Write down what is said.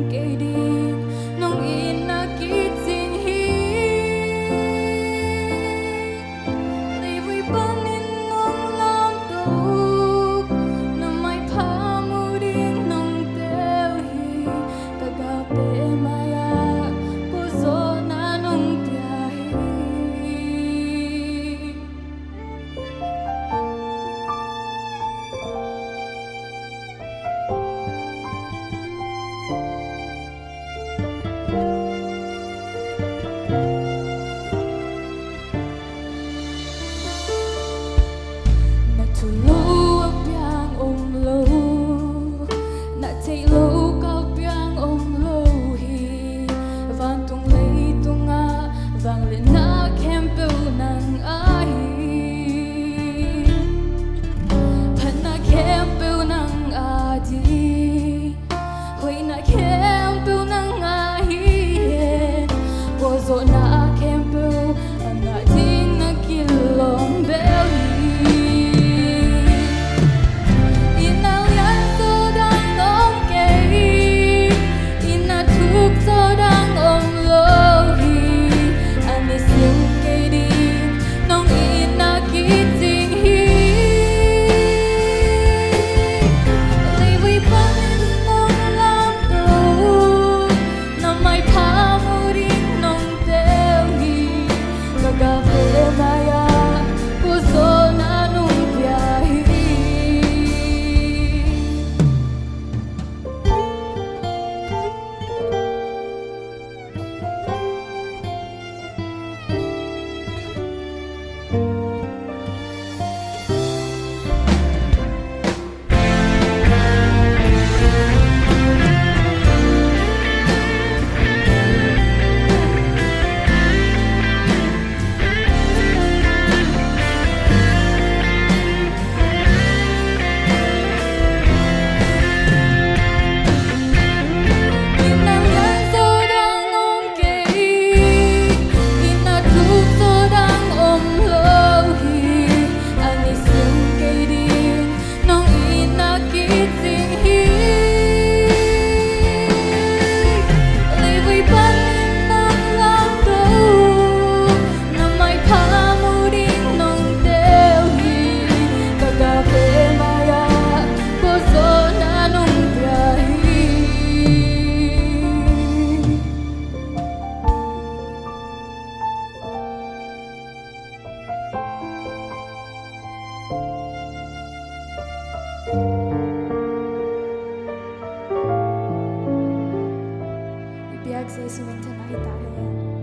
kay din nung inakit singhi liway banin nung lamtok na may pamuring nung telhi kagabi maya puso na nung tiyahi Natuluwag biyang umlo Nataylo ka biyang umlohi Vang tung lay tunga Vang lina kempo ng ahi Pana kempo ng adi Hoy na kempo ng ahi Bozo na kempo Ang ading nagkilong belly Ibiyag sa isuwing tanay tayo.